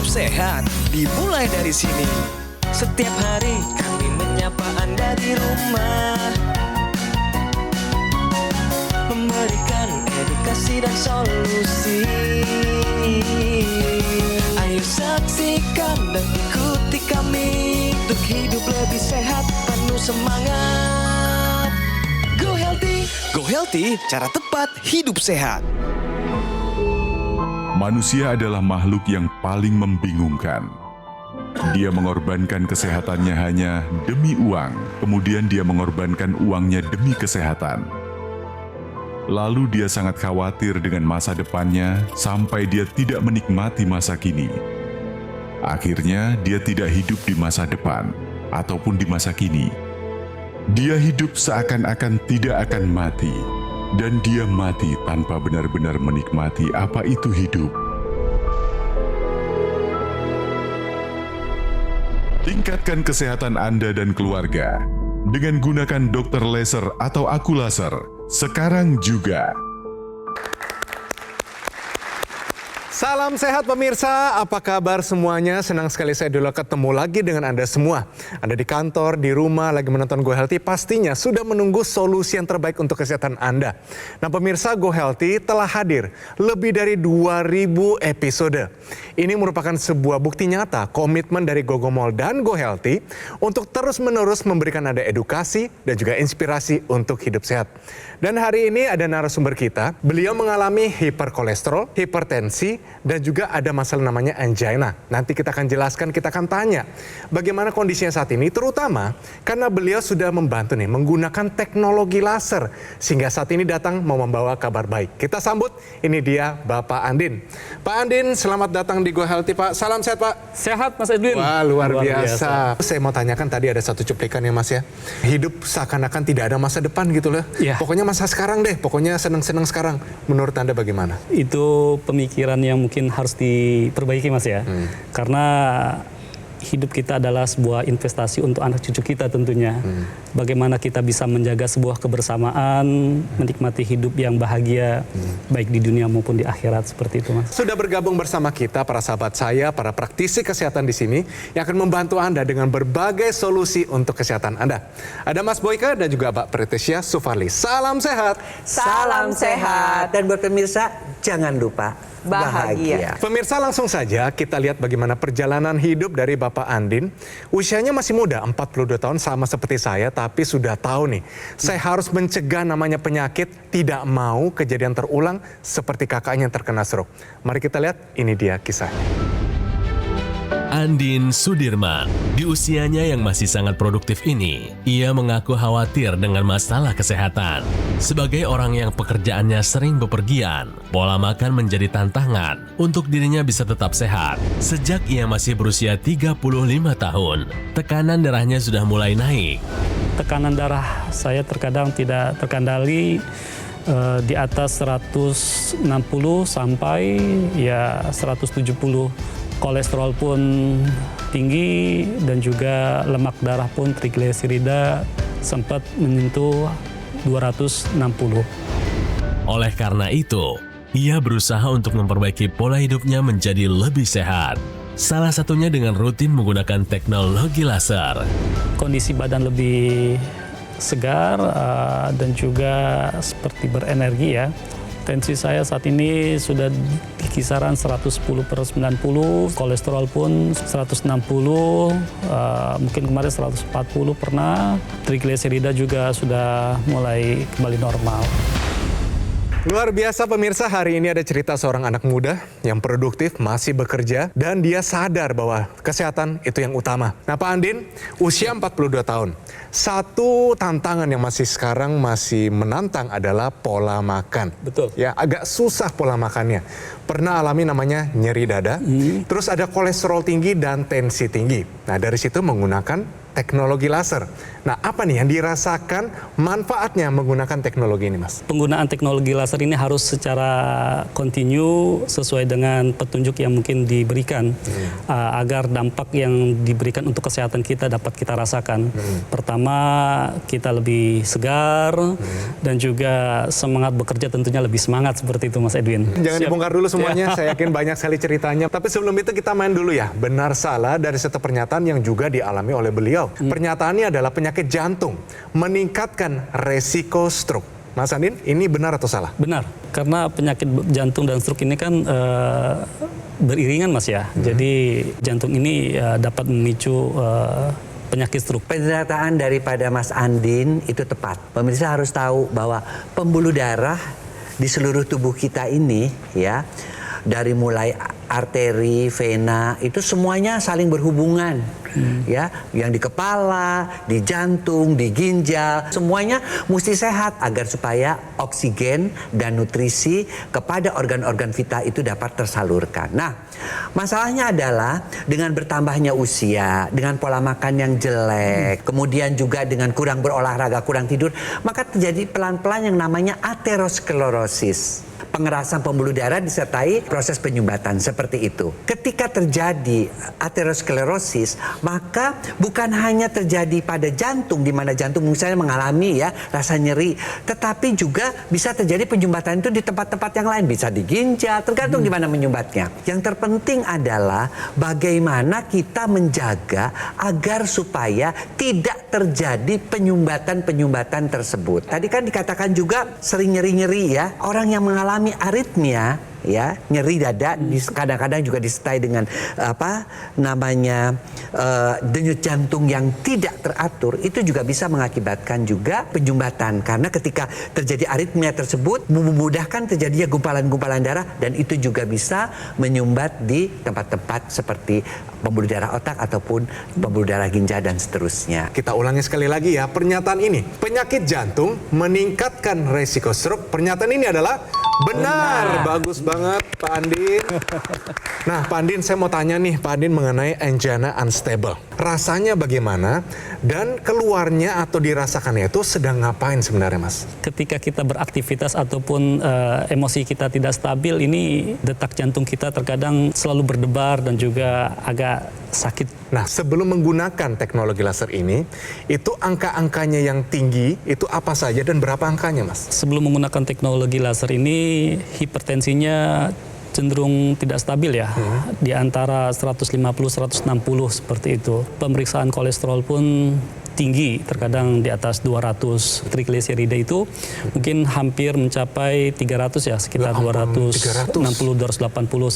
sehat dimulai dari sini. Setiap hari kami menyapa Anda di rumah, memberikan edukasi dan solusi. Ayo saksikan dan ikuti kami untuk hidup lebih sehat, penuh semangat. Go Healthy, Go Healthy, cara tepat hidup sehat. Manusia adalah makhluk yang paling membingungkan. Dia mengorbankan kesehatannya hanya demi uang, kemudian dia mengorbankan uangnya demi kesehatan. Lalu dia sangat khawatir dengan masa depannya sampai dia tidak menikmati masa kini. Akhirnya dia tidak hidup di masa depan ataupun di masa kini. Dia hidup seakan-akan tidak akan mati. Dan dia mati tanpa benar-benar menikmati apa itu hidup. Tingkatkan kesehatan Anda dan keluarga dengan gunakan Dr. Laser atau Aku Laser sekarang juga. Salam sehat pemirsa, apa kabar semuanya? Senang sekali saya dulu ketemu lagi dengan Anda semua. Anda di kantor, di rumah, lagi menonton Go Healthy, pastinya sudah menunggu solusi yang terbaik untuk kesehatan Anda. Nah pemirsa, Go Healthy telah hadir lebih dari 2000 episode. Ini merupakan sebuah bukti nyata komitmen dari Gogomol dan Go Healthy untuk terus-menerus memberikan Anda edukasi dan juga inspirasi untuk hidup sehat. Dan hari ini ada narasumber kita, beliau mengalami hiperkolesterol, hipertensi, dan juga ada masalah namanya angina. Nanti kita akan jelaskan, kita akan tanya bagaimana kondisinya saat ini, terutama karena beliau sudah membantu nih menggunakan teknologi laser sehingga saat ini datang mau membawa kabar baik. Kita sambut, ini dia Bapak Andin. Pak Andin, selamat datang di Go Healthy Pak. Salam sehat Pak. Sehat Mas Edwin. Wah luar biasa. Saya mau tanyakan, tadi ada satu cuplikan ya Mas ya. Hidup seakan-akan tidak ada masa depan gitu loh. Ya. Pokoknya masa sekarang deh, pokoknya seneng-seneng sekarang. Menurut Anda bagaimana? Itu pemikiran yang mungkin harus diperbaiki Mas ya. Karena hidup kita adalah sebuah investasi untuk anak cucu kita tentunya. Bagaimana kita bisa menjaga sebuah kebersamaan, menikmati hidup yang bahagia, baik di dunia maupun di akhirat, seperti itu Mas. Sudah bergabung bersama kita para sahabat saya, para praktisi kesehatan di sini yang akan membantu Anda dengan berbagai solusi untuk kesehatan Anda. Ada Mas Boyka dan juga Mbak Pretesya Sufarli. Salam sehat. Salam sehat. Dan buat pemirsa, jangan lupa bahagia. Pemirsa, langsung saja kita lihat bagaimana perjalanan hidup dari Bapak Andin. Usianya masih muda, 42 tahun, sama seperti saya, tapi sudah tahu nih, saya harus mencegah namanya penyakit, tidak mau kejadian terulang seperti kakaknya yang terkena stroke. Mari kita lihat, ini dia kisahnya. Andin Sudirman, di usianya yang masih sangat produktif ini, ia mengaku khawatir dengan masalah kesehatan. Sebagai orang yang pekerjaannya sering bepergian, pola makan menjadi tantangan untuk dirinya bisa tetap sehat. Sejak ia masih berusia 35 tahun, tekanan darahnya sudah mulai naik. Tekanan darah saya terkadang tidak terkendali, di atas 160 sampai ya 170. Kolesterol pun tinggi dan juga lemak darah pun trigliserida sempat menyentuh 260. Oleh karena itu, ia berusaha untuk memperbaiki pola hidupnya menjadi lebih sehat. Salah satunya dengan rutin menggunakan teknologi laser. Kondisi badan lebih segar dan juga seperti berenergi ya. Tensi saya saat ini sudah di kisaran 110/90, kolesterol pun 160, mungkin kemarin 140 pernah, trigliserida juga sudah mulai kembali normal. Luar biasa pemirsa, hari ini ada cerita seorang anak muda yang produktif, masih bekerja, dan dia sadar bahwa kesehatan itu yang utama. Nah Pak Andin, usia 42 tahun. Satu tantangan yang sekarang masih menantang adalah pola makan. Betul. Ya, agak susah pola makannya. Pernah alami namanya nyeri dada, terus ada kolesterol tinggi dan tensi tinggi. Nah dari situ menggunakan teknologi laser. Nah, apa nih yang dirasakan manfaatnya menggunakan teknologi ini, Mas? Penggunaan teknologi laser ini harus secara kontinu sesuai dengan petunjuk yang mungkin diberikan agar dampak yang diberikan untuk kesehatan kita dapat kita rasakan. Pertama, kita lebih segar dan juga semangat bekerja tentunya lebih semangat seperti itu, Mas Edwin. Jangan dibongkar dulu semuanya, saya yakin banyak sekali ceritanya. Tapi sebelum itu kita main dulu ya, benar salah dari satu pernyataan yang juga dialami oleh beliau. Pernyataannya adalah penyakit jantung meningkatkan resiko stroke. Mas Andin, ini benar atau salah? Benar, karena penyakit jantung dan stroke ini kan beriringan, Mas ya. Jadi jantung ini dapat memicu penyakit stroke. Pernyataan daripada Mas Andin itu tepat. Pemirsa harus tahu bahwa pembuluh darah di seluruh tubuh kita ini ya, dari mulai arteri, vena, itu semuanya saling berhubungan. Ya, yang di kepala, di jantung, di ginjal, semuanya mesti sehat agar supaya oksigen dan nutrisi kepada organ-organ vital itu dapat tersalurkan. Nah, masalahnya adalah dengan bertambahnya usia, dengan pola makan yang jelek, kemudian juga dengan kurang berolahraga, kurang tidur, maka terjadi pelan-pelan yang namanya aterosklerosis. Pengerasan pembuluh darah disertai proses penyumbatan seperti itu. Ketika terjadi aterosklerosis, maka bukan hanya terjadi pada jantung, di mana jantung misalnya mengalami ya rasa nyeri, tetapi juga bisa terjadi penyumbatan itu di tempat-tempat yang lain, bisa di ginjal, tergantung di mana menyumbatnya. Yang terpenting adalah bagaimana kita menjaga agar supaya tidak terjadi penyumbatan-penyumbatan tersebut. Tadi kan dikatakan juga sering nyeri-nyeri ya, orang yang mengalami aritmia ya, nyeri dada kadang-kadang juga disertai dengan denyut jantung yang tidak teratur, itu juga bisa mengakibatkan juga penyumbatan karena ketika terjadi aritmia tersebut memudahkan terjadinya gumpalan-gumpalan darah dan itu juga bisa menyumbat di tempat-tempat seperti pembuluh darah otak ataupun pembuluh darah ginjal dan seterusnya. Kita ulangi sekali lagi ya pernyataan ini. Penyakit jantung meningkatkan resiko stroke. Pernyataan ini adalah benar. Bagus banget Pak Andin. Nah Pak Andin, saya mau tanya nih Pak Andin mengenai angina unstable. Rasanya bagaimana dan keluarnya atau dirasakannya itu sedang ngapain sebenarnya Mas? Ketika kita beraktivitas ataupun emosi kita tidak stabil, ini detak jantung kita terkadang selalu berdebar dan juga agak sakit. Nah, sebelum menggunakan teknologi laser ini, itu angka-angkanya yang tinggi, itu apa saja dan berapa angkanya, Mas? Sebelum menggunakan teknologi laser ini, hipertensinya cenderung tidak stabil ya, di antara 150-160 seperti itu. Pemeriksaan kolesterol pun tinggi, terkadang di atas 200. Trigliserida itu mungkin hampir mencapai 300 ya, sekitar 260-280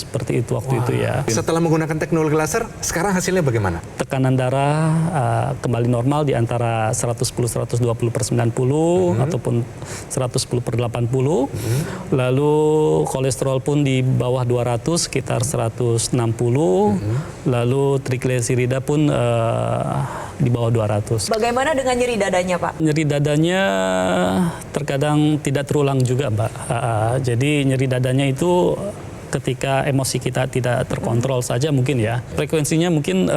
seperti itu waktu itu ya. Setelah menggunakan teknologi laser, sekarang hasilnya bagaimana? Tekanan darah kembali normal di antara 110-120/90 ataupun 110/80. Lalu kolesterol pun di bawah 200, sekitar 160. Lalu trigliserida pun di bawah 200. Bagaimana dengan nyeri dadanya, Pak? Nyeri dadanya terkadang tidak terulang juga, Mbak. Jadi nyeri dadanya itu ketika emosi kita tidak terkontrol saja mungkin ya. Frekuensinya mungkin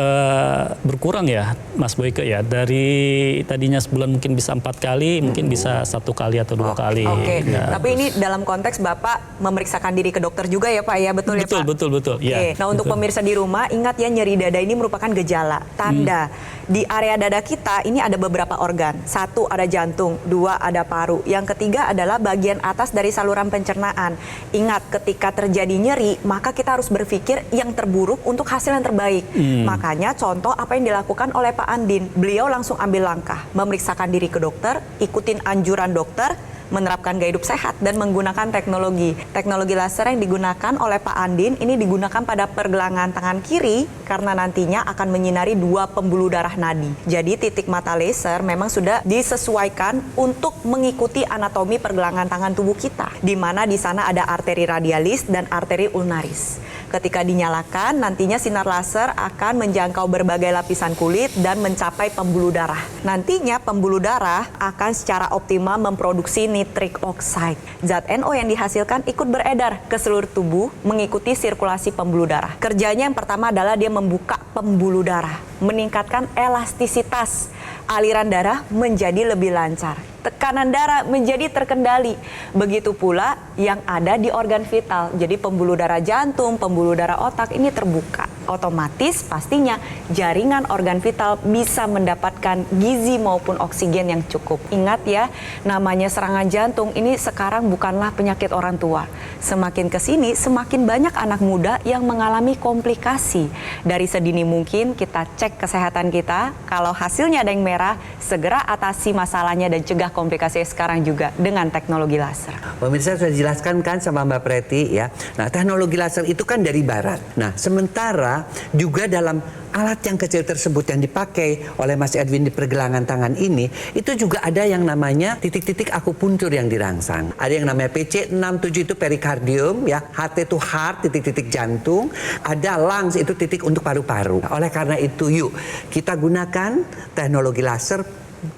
berkurang ya, Mas Boyke ya. Dari tadinya sebulan mungkin bisa 4 kali, mungkin bisa 1 kali atau 2 kali. Oke. Ya. Tapi ini dalam konteks Bapak memeriksakan diri ke dokter juga ya, Pak ya, betul ya, Pak? Betul. Oke. Ya, Nah, untuk pemirsa di rumah, ingat ya, nyeri dada ini merupakan gejala, tanda. Di area dada kita ini ada beberapa organ. 1 ada jantung, 2 ada paru. Yang ketiga adalah bagian atas dari saluran pencernaan. Ingat, ketika terjadi nyeri, maka kita harus berpikir yang terburuk untuk hasil yang terbaik. Makanya contoh apa yang dilakukan oleh Pak Andin, beliau langsung ambil langkah, memeriksakan diri ke dokter, ikutin anjuran dokter, menerapkan gaya hidup sehat dan menggunakan teknologi. Teknologi laser yang digunakan oleh Pak Andin ini digunakan pada pergelangan tangan kiri karena nantinya akan menyinari 2 pembuluh darah nadi. Jadi titik mata laser memang sudah disesuaikan untuk mengikuti anatomi pergelangan tangan tubuh kita, di mana di sana ada arteri radialis dan arteri ulnaris. Ketika dinyalakan, nantinya sinar laser akan menjangkau berbagai lapisan kulit dan mencapai pembuluh darah. Nantinya pembuluh darah akan secara optimal memproduksi nitric oxide. Zat NO yang dihasilkan ikut beredar ke seluruh tubuh mengikuti sirkulasi pembuluh darah. Kerjanya yang pertama adalah dia membuka pembuluh darah. meningkatkan elastisitas, aliran darah menjadi lebih lancar, tekanan darah menjadi terkendali. Begitu pula yang ada di organ vital. Jadi pembuluh darah jantung, pembuluh darah otak ini terbuka. Otomatis pastinya jaringan organ vital bisa mendapatkan gizi maupun oksigen yang cukup. Ingat ya, namanya serangan jantung ini sekarang bukanlah penyakit orang tua. Semakin kesini semakin banyak anak muda yang mengalami komplikasi. Dari sedini mungkin kita cek kesehatan kita, kalau hasilnya ada yang merah, segera atasi masalahnya dan cegah komplikasi sekarang juga dengan teknologi laser. Pemirsa sudah dijelaskan kan sama Mbak Preti ya. Nah, teknologi laser itu kan dari barat. Nah, sementara juga dalam alat yang kecil tersebut yang dipakai oleh Mas Edwin di pergelangan tangan ini, itu juga ada yang namanya titik-titik akupuntur yang dirangsang. Ada yang namanya PC67 itu perikardium ya, HT itu heart, titik-titik jantung. Ada lungs itu titik untuk paru-paru. Oleh karena itu yuk kita gunakan teknologi laser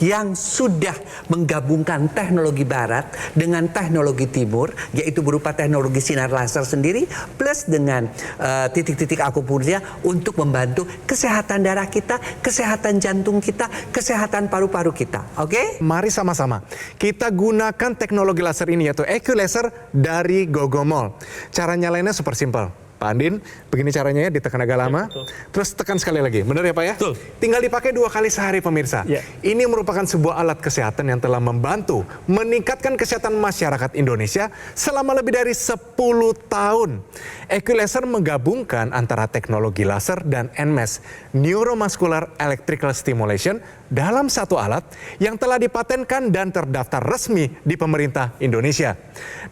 yang sudah menggabungkan teknologi barat dengan teknologi timur, yaitu berupa teknologi sinar laser sendiri plus dengan titik-titik akupunturnya untuk membantu kesehatan darah kita, kesehatan jantung kita, kesehatan paru-paru kita. Oke? Mari sama-sama kita gunakan teknologi laser ini, yaitu EQ Laser dari Gogomol. Cara nyalainnya super simple. Pak Andin, begini caranya ya, ditekan agak lama, terus tekan sekali lagi, benar ya Pak ya? Betul. Tinggal dipakai 2 kali sehari pemirsa. Ya. Ini merupakan sebuah alat kesehatan yang telah membantu meningkatkan kesehatan masyarakat Indonesia selama lebih dari 10 tahun. EQ Laser menggabungkan antara teknologi laser dan NMES, Neuromuscular Electrical Stimulation, dalam satu alat yang telah dipatenkan dan terdaftar resmi di pemerintah Indonesia.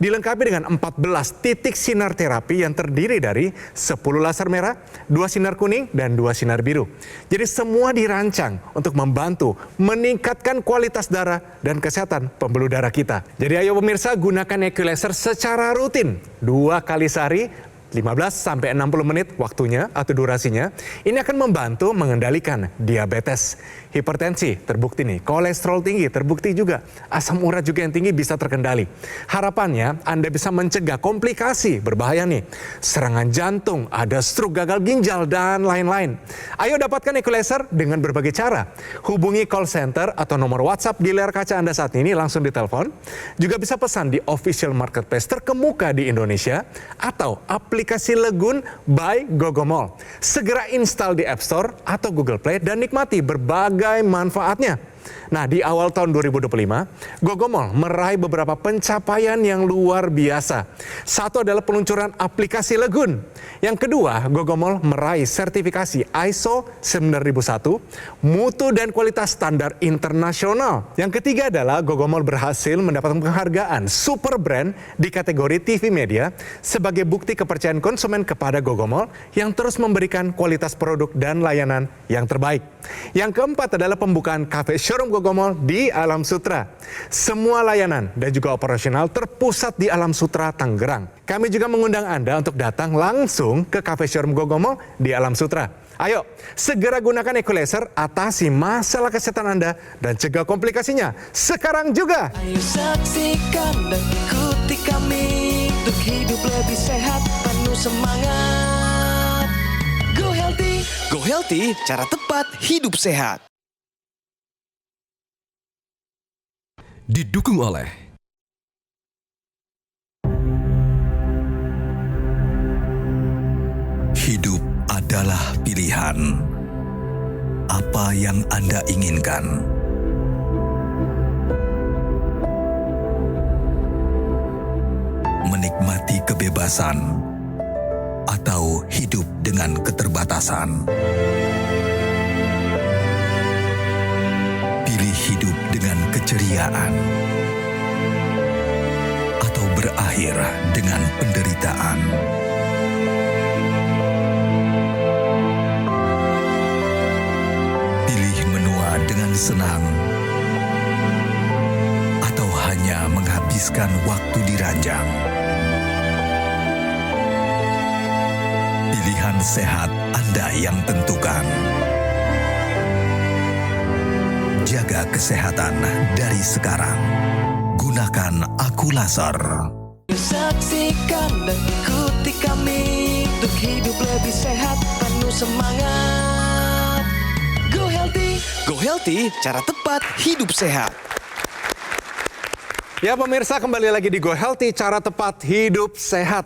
Dilengkapi dengan 14 titik sinar terapi yang terdiri dari 10 laser merah, 2 sinar kuning, dan 2 sinar biru. Jadi semua dirancang untuk membantu meningkatkan kualitas darah dan kesehatan pembuluh darah kita. Jadi ayo pemirsa, gunakan EQ Laser secara rutin 2 kali sehari, 15-60 menit waktunya atau durasinya. Ini akan membantu mengendalikan diabetes, hipertensi, terbukti nih, kolesterol tinggi, terbukti juga, asam urat juga yang tinggi bisa terkendali. Harapannya Anda bisa mencegah komplikasi berbahaya nih, serangan jantung, ada stroke, gagal ginjal, dan lain-lain. Ayo dapatkan EQ Laser dengan berbagai cara. Hubungi call center atau nomor WhatsApp di layar kaca Anda saat ini, langsung ditelepon. Juga bisa pesan di official marketplace terkemuka di Indonesia atau aplikasi Legun by Gogomol. Segera install di App Store atau Google Play dan nikmati berbagai manfaatnya. Nah, di awal tahun 2025, Gogomol meraih beberapa pencapaian yang luar biasa. Satu adalah peluncuran aplikasi Legun. Yang kedua, Gogomol meraih sertifikasi ISO 9001, mutu dan kualitas standar internasional. Yang ketiga adalah Gogomol berhasil mendapatkan penghargaan Super Brand di kategori TV Media sebagai bukti kepercayaan konsumen kepada Gogomol yang terus memberikan kualitas produk dan layanan yang terbaik. Yang keempat adalah pembukaan cafe showroom Gogomol di Alam Sutra. Semua layanan dan juga operasional terpusat di Alam Sutra, Tangerang. Kami juga mengundang Anda untuk datang langsung ke cafe showroom Gogomol di Alam Sutra. Ayo, segera gunakan EQ Laser, atasi masalah kesehatan Anda dan cegah komplikasinya sekarang juga. Ayo saksikan dan ikuti kami untuk hidup lebih sehat, penuh semangat. Go Healthy, cara tepat hidup sehat. Didukung oleh hidup adalah pilihan. Apa yang Anda inginkan? Menikmati kebebasan atau hidup dengan keterbatasan? Pilih hidup dengan keceriaan atau berakhir dengan penderitaan. Pilih menua dengan senang atau hanya menghabiskan waktu di ranjang. Pilihan sehat Anda yang tentukan. Jaga kesehatan dari sekarang. Gunakan EQ Laser. Saksikan dan ikuti kami untuk hidup lebih sehat, penuh semangat. Healthy, cara tepat hidup sehat. Ya pemirsa, kembali lagi di Go Healthy, cara tepat hidup sehat.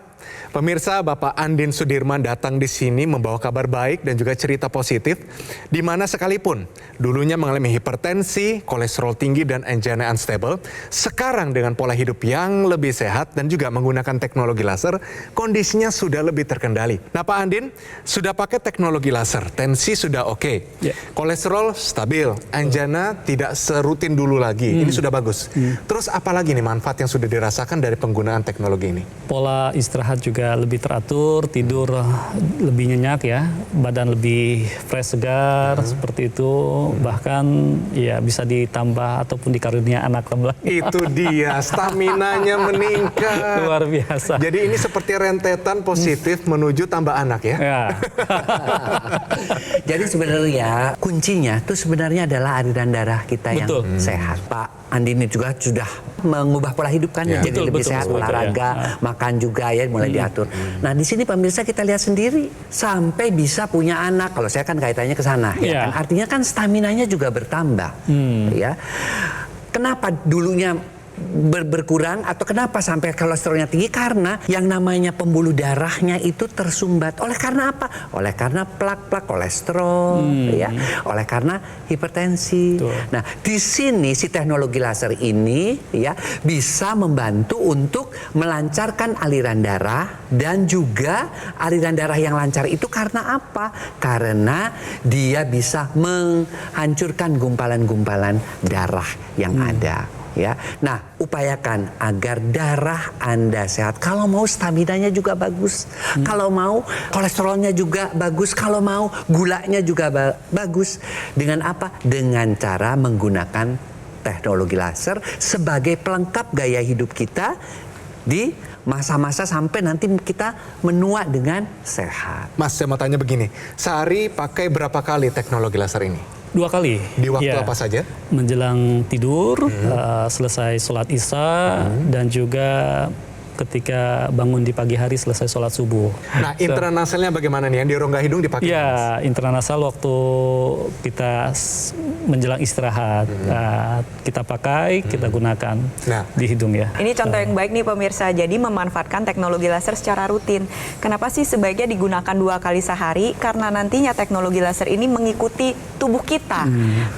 Pemirsa, Bapak Andin Sudirman datang di sini membawa kabar baik dan juga cerita positif, di mana sekalipun dulunya mengalami hipertensi, kolesterol tinggi dan angina unstable, sekarang dengan pola hidup yang lebih sehat dan juga menggunakan teknologi laser, kondisinya sudah lebih terkendali. Nah Pak Andin, sudah pakai teknologi laser, tensi sudah oke, kolesterol stabil, angina tidak serutin dulu lagi, ini sudah bagus. Terus apalagi nih manfaat yang sudah dirasakan dari penggunaan teknologi ini? Pola istirahat juga lebih teratur, tidur lebih nyenyak ya, badan lebih fresh segar seperti itu, bahkan ya bisa ditambah ataupun dikarunia anak lagi. Itu dia, staminanya meningkat. Luar biasa. Jadi ini seperti rentetan positif menuju tambah anak ya? Ya. Jadi sebenarnya kuncinya tuh sebenarnya adalah aliran darah kita yang Betul. sehat. Pak Andi ini juga sudah mengubah pola hidup kan, Ya. jadi Betul, lebih betul, sehat, betul, olahraga, makan juga ya, mulai diatur. Nah di sini pemirsa kita lihat sendiri sampai bisa punya anak. Kalau saya kan kaitannya ke sana, ya kan? Artinya kan staminanya juga bertambah, ya. Kenapa dulunya berkurang atau kenapa sampai kolesterolnya tinggi? Karena yang namanya pembuluh darahnya itu tersumbat. Oleh karena apa? Oleh karena plak-plak kolesterol, ya. Oleh karena hipertensi. Nah, di sini si teknologi laser ini ya bisa membantu untuk melancarkan aliran darah, dan juga aliran darah yang lancar itu karena apa? Karena dia bisa menghancurkan gumpalan-gumpalan darah yang ada. Ya, nah upayakan agar darah Anda sehat. Kalau mau staminanya juga bagus, kalau mau kolesterolnya juga bagus, kalau mau gulanya juga bagus. Dengan apa? Dengan cara menggunakan teknologi laser sebagai pelengkap gaya hidup kita di masa-masa sampai nanti kita menua dengan sehat. Mas, saya mau tanya begini, sehari pakai berapa kali teknologi laser ini? 2 kali. Di waktu apa saja? Menjelang tidur, selesai sholat isya, dan juga ketika bangun di pagi hari selesai sholat subuh. Nah, intranasalnya bagaimana nih? Yang di rongga hidung dipakai? Ya, intranasal waktu kita menjelang istirahat. Kita pakai, kita gunakan di hidung ya. Ini contoh yang baik nih pemirsa, jadi memanfaatkan teknologi laser secara rutin. Kenapa sih sebaiknya digunakan 2 kali sehari? Karena nantinya teknologi laser ini mengikuti tubuh kita.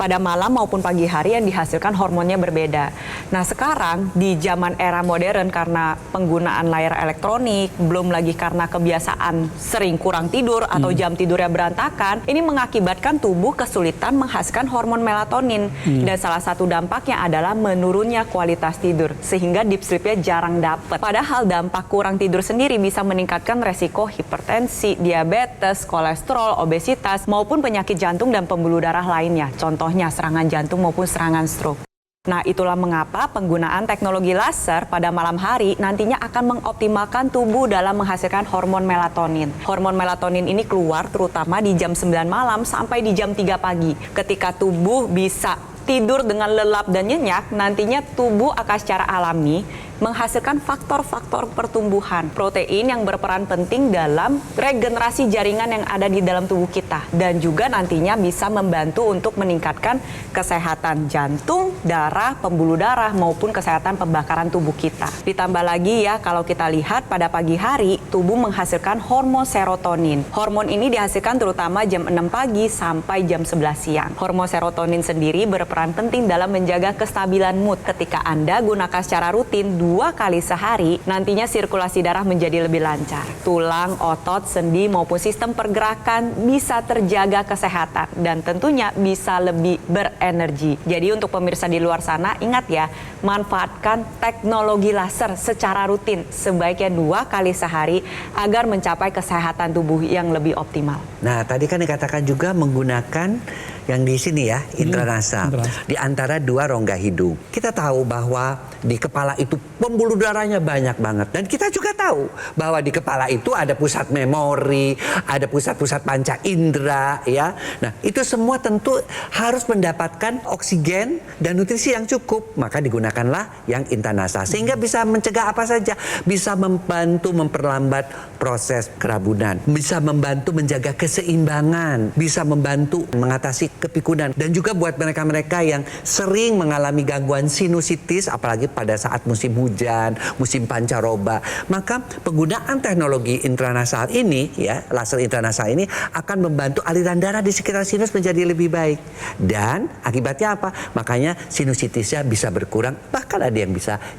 Pada malam maupun pagi hari yang dihasilkan hormonnya berbeda. Nah sekarang di zaman era modern karena penggunaan layar elektronik, belum lagi karena kebiasaan sering kurang tidur atau jam tidurnya berantakan, ini mengakibatkan tubuh kesulitan menghasilkan hormon melatonin. Dan salah satu dampaknya adalah menurunnya kualitas tidur, sehingga deep sleep-nya jarang dapat. Padahal dampak kurang tidur sendiri bisa meningkatkan resiko hipertensi, diabetes, kolesterol, obesitas, maupun penyakit jantung dan pembuluh darah lainnya. Contohnya serangan jantung maupun serangan stroke. Nah, itulah mengapa penggunaan teknologi laser pada malam hari nantinya akan mengoptimalkan tubuh dalam menghasilkan hormon melatonin. Hormon melatonin ini keluar terutama di jam 9 malam sampai di jam 3 pagi. Ketika tubuh bisa tidur dengan lelap dan nyenyak, nantinya tubuh akan secara alami menghasilkan faktor-faktor pertumbuhan, protein yang berperan penting dalam regenerasi jaringan yang ada di dalam tubuh kita, dan juga nantinya bisa membantu untuk meningkatkan kesehatan jantung, darah, pembuluh darah maupun kesehatan pembakaran tubuh kita. Ditambah lagi ya, kalau kita lihat pada pagi hari tubuh menghasilkan hormon serotonin. Hormon ini dihasilkan terutama jam 6 pagi sampai jam 11 siang. Hormon serotonin sendiri berperan penting dalam menjaga kestabilan mood. Ketika Anda gunakan secara rutin 2 kali sehari, nantinya sirkulasi darah menjadi lebih lancar. Tulang, otot, sendi maupun sistem pergerakan bisa terjaga kesehatan dan tentunya bisa lebih berenergi. Jadi untuk pemirsa di luar sana, ingat ya, manfaatkan teknologi laser secara rutin sebaiknya 2 kali sehari agar mencapai kesehatan tubuh yang lebih optimal. Nah, tadi kan dikatakan juga menggunakan yang di sini ya, intranasal. Di antara 2 rongga hidung. Kita tahu bahwa di kepala itu pembuluh darahnya banyak banget. Dan kita juga tahu bahwa di kepala itu ada pusat memori, ada pusat-pusat panca indera ya. Nah, itu semua tentu harus mendapatkan oksigen dan nutrisi yang cukup. Maka digunakanlah yang intranasal. Sehingga bisa mencegah apa saja. Bisa membantu memperlambat proses kerabunan. Bisa membantu menjaga keseimbangan. Bisa membantu mengatasi kepikunan. Dan juga buat mereka-mereka yang sering mengalami gangguan sinusitis, apalagi pada saat musim hujan, musim pancaroba, maka penggunaan teknologi intranasal ini, ya, laser intranasal ini akan membantu aliran darah di sekitar sinus menjadi lebih baik. Dan akibatnya apa? Makanya sinusitisnya bisa berkurang, bahkan ada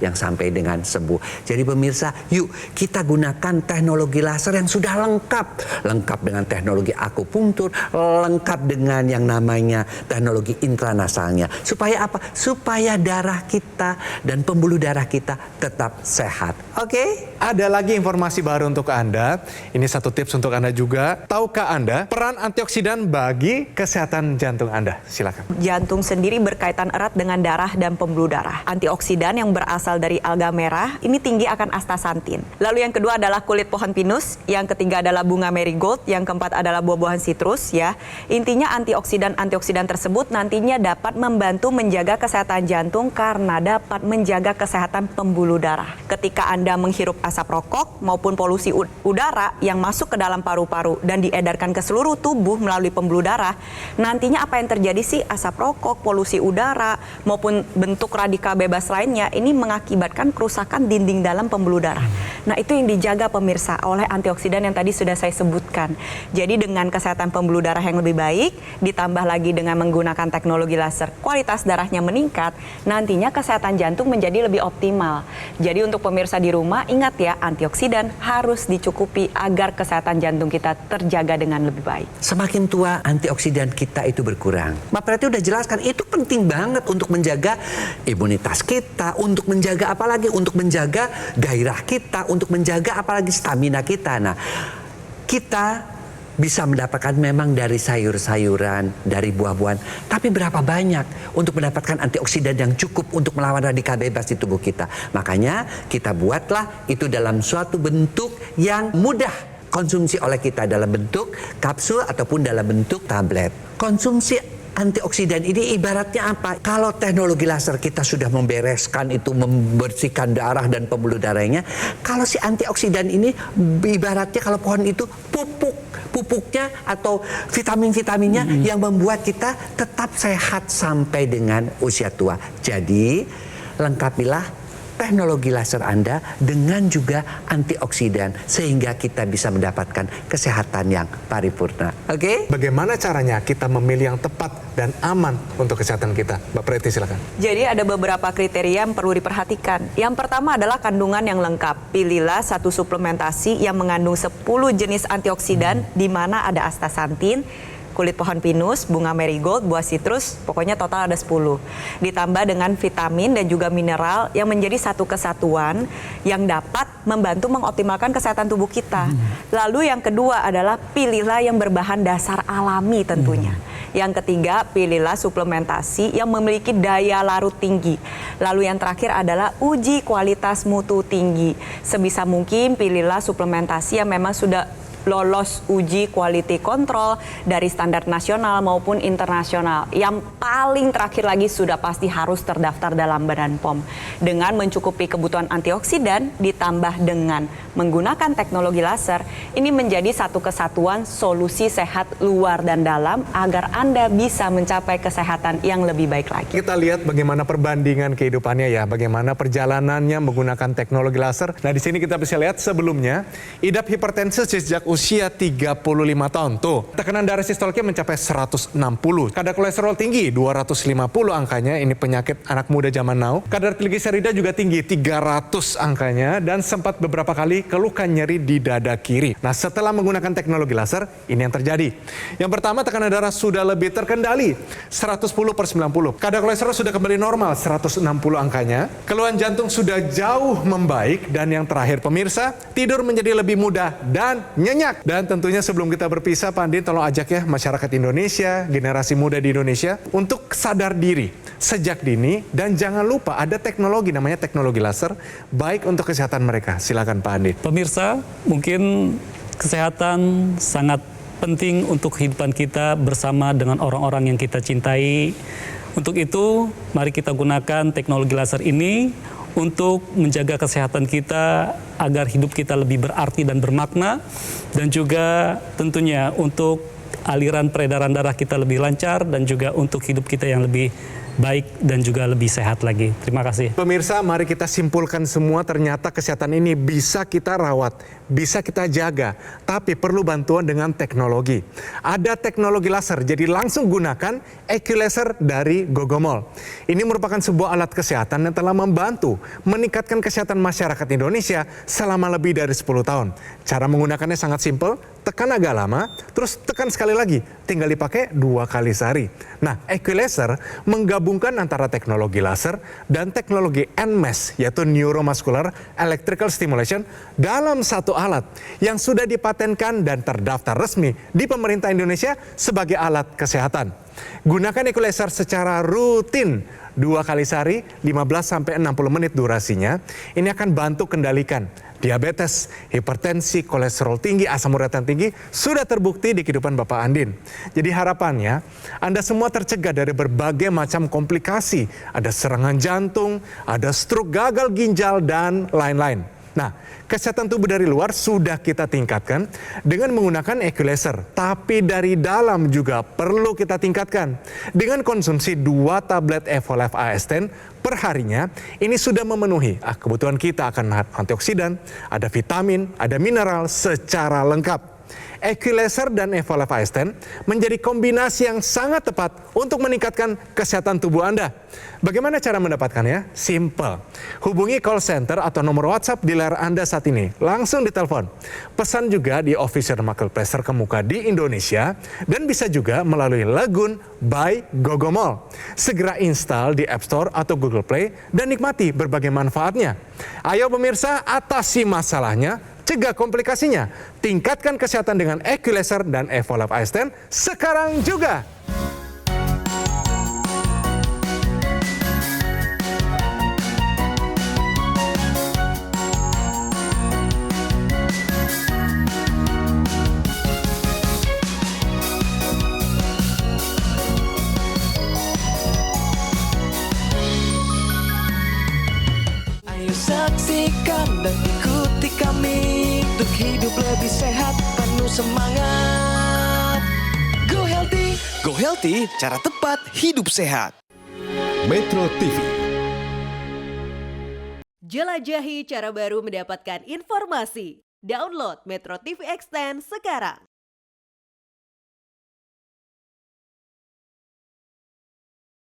yang sampai dengan sembuh. Jadi pemirsa, yuk kita gunakan teknologi laser yang sudah lengkap dengan teknologi akupunktur, lengkap dengan yang namanya teknologi intranasalnya. Supaya apa? Supaya darah kita dan pembuluh darah kita tetap sehat. Oke? Ada lagi informasi baru untuk Anda. Ini satu tips untuk Anda juga. Tahukah Anda peran antioksidan bagi kesehatan jantung Anda? Silakan. Jantung sendiri berkaitan erat dengan darah dan pembuluh darah. Antioksidan yang berasal dari alga merah ini tinggi akan astaxanthin. Lalu yang kedua adalah kulit pohon pinus, yang ketiga adalah bunga marigold, yang keempat adalah buah-buahan sitrus, ya. Intinya antioksidan tersebut nantinya dapat membantu menjaga kesehatan jantung karena dapat menjaga kesehatan pembuluh darah. Ketika Anda menghirup asap rokok maupun polusi udara yang masuk ke dalam paru-paru dan diedarkan ke seluruh tubuh melalui pembuluh darah, nantinya apa yang terjadi sih? Asap rokok, polusi udara maupun bentuk radikal bebas lainnya ini mengakibatkan kerusakan dinding dalam pembuluh darah. Nah, itu yang dijaga pemirsa oleh antioksidan yang tadi sudah saya sebutkan. Jadi dengan kesehatan pembuluh darah yang lebih baik, ditambah lagi dengan menggunakan teknologi laser, kualitas darahnya meningkat, nantinya kesehatan jantung menjadi lebih optimal. Jadi untuk pemirsa di rumah, ingat ya, antioksidan harus dicukupi agar kesehatan jantung kita terjaga dengan lebih baik. Semakin tua, antioksidan kita itu berkurang. Mbak Preti udah jelaskan, itu penting banget untuk menjaga imunitas kita, untuk menjaga apalagi, untuk menjaga gairah kita, untuk menjaga apalagi stamina kita. Nah, kita bisa mendapatkan memang dari sayur-sayuran, dari buah-buahan. Tapi berapa banyak untuk mendapatkan antioksidan yang cukup untuk melawan radikal bebas di tubuh kita. Makanya kita buatlah itu dalam suatu bentuk yang mudah konsumsi oleh kita, dalam bentuk kapsul ataupun dalam bentuk tablet. Konsumsi antioksidan ini ibaratnya apa? Kalau teknologi laser kita sudah membereskan itu, membersihkan darah dan pembuluh darahnya. Kalau si antioksidan ini ibaratnya kalau pohon itu pupuknya atau vitamin-vitaminnya yang membuat kita tetap sehat sampai dengan usia tua. Jadi lengkapilah teknologi laser Anda dengan juga antioksidan sehingga kita bisa mendapatkan kesehatan yang paripurna. Oke? Bagaimana caranya kita memilih yang tepat dan aman untuk kesehatan kita? Mbak Preti, silakan. Jadi ada beberapa kriteria yang perlu diperhatikan. Yang pertama adalah kandungan yang lengkap. Pilihlah satu suplementasi yang mengandung 10 jenis antioksidan di mana ada astaxanthin, kulit pohon pinus, bunga marigold, buah sitrus, pokoknya total ada 10. Ditambah dengan vitamin dan juga mineral yang menjadi satu kesatuan yang dapat membantu mengoptimalkan kesehatan tubuh kita. Lalu yang kedua adalah pilihlah yang berbahan dasar alami tentunya. Yang ketiga, pilihlah suplementasi yang memiliki daya larut tinggi. Lalu yang terakhir adalah uji kualitas mutu tinggi. Sebisa mungkin pilihlah suplementasi yang memang sudah lolos uji quality control dari standar nasional maupun internasional. Yang paling terakhir lagi sudah pasti harus terdaftar dalam Badan POM. Dengan mencukupi kebutuhan antioksidan ditambah dengan menggunakan teknologi laser, ini menjadi satu kesatuan solusi sehat luar dan dalam agar Anda bisa mencapai kesehatan yang lebih baik lagi. Kita lihat bagaimana perbandingan kehidupannya ya, bagaimana perjalanannya menggunakan teknologi laser. Nah, di sini kita bisa lihat sebelumnya idap hipertensi sejak usia 35 tahun. Tuh, tekanan darah sistolnya mencapai 160. Kadar kolesterol tinggi 250 angkanya, ini penyakit anak muda zaman now. Kadar trigliserida juga tinggi 300 angkanya dan sempat beberapa kali keluhkan nyeri di dada kiri. Nah, setelah menggunakan teknologi laser, ini yang terjadi. Yang pertama, tekanan darah sudah lebih terkendali 110/90. Kadar kolesterol sudah kembali normal 160 angkanya. Keluhan jantung sudah jauh membaik dan yang terakhir pemirsa, tidur menjadi lebih mudah dan nyenyak. Dan tentunya sebelum kita berpisah, Pak Andin tolong ajak ya masyarakat Indonesia, generasi muda di Indonesia untuk sadar diri sejak dini dan jangan lupa ada teknologi namanya teknologi laser baik untuk kesehatan mereka. Silakan Pak Andin. Pemirsa, mungkin kesehatan sangat penting untuk kehidupan kita bersama dengan orang-orang yang kita cintai. Untuk itu, mari kita gunakan teknologi laser ini untuk menjaga kesehatan kita agar hidup kita lebih berarti dan bermakna, dan juga tentunya untuk aliran peredaran darah kita lebih lancar dan juga untuk hidup kita yang lebih baik dan juga lebih sehat lagi. Terima kasih. Pemirsa, mari kita simpulkan semua, ternyata kesehatan ini bisa kita rawat, bisa kita jaga, tapi perlu bantuan dengan teknologi. Ada teknologi laser, jadi langsung gunakan EquiLaser dari Gogomol. Ini merupakan sebuah alat kesehatan yang telah membantu meningkatkan kesehatan masyarakat Indonesia selama lebih dari 10 tahun. Cara menggunakannya sangat simpel, tekan agak lama, terus tekan sekali lagi, tinggal dipakai 2 kali sehari. Nah, EquiLaser menggabungkan antara teknologi laser dan teknologi NMES, yaitu Neuromuscular Electrical Stimulation, dalam satu alat yang sudah dipatenkan dan terdaftar resmi di pemerintah Indonesia sebagai alat kesehatan. Gunakan EquiLaser secara rutin 2 kali sehari, 15-60 menit durasinya. Ini akan bantu kendalikan diabetes, hipertensi, kolesterol tinggi, asam urat yang tinggi, sudah terbukti di kehidupan Bapak Andin. Jadi harapannya Anda semua tercegah dari berbagai macam komplikasi. Ada serangan jantung, ada stroke, gagal ginjal, dan lain-lain. Nah, kesehatan tubuh dari luar sudah kita tingkatkan dengan menggunakan EquiLaser. Tapi dari dalam juga perlu kita tingkatkan. Dengan konsumsi 2 tablet Evolef AS10 per harinya, ini sudah memenuhi kebutuhan kita akan antioksidan, ada vitamin, ada mineral secara lengkap. EquiLaser dan Evolef AS10 menjadi kombinasi yang sangat tepat untuk meningkatkan kesehatan tubuh Anda. Bagaimana cara mendapatkannya? Simple. Hubungi call center atau nomor WhatsApp di layar Anda saat ini. Langsung ditelepon. Pesan juga di official marketplace terkemuka di Indonesia dan bisa juga melalui Lagun by Gogomol. Segera install di App Store atau Google Play dan nikmati berbagai manfaatnya. Ayo pemirsa, atasi masalahnya, cegah komplikasinya. Tingkatkan kesehatan dengan EquiLaser dan Evolef AS10 sekarang juga. Ayo saksikan dan ikuti kami untuk hidup lebih sehat, penuh semangat. Go Healthy, cara tepat hidup sehat. Metro TV. Jelajahi cara baru mendapatkan informasi. Download Metro TV Extend sekarang.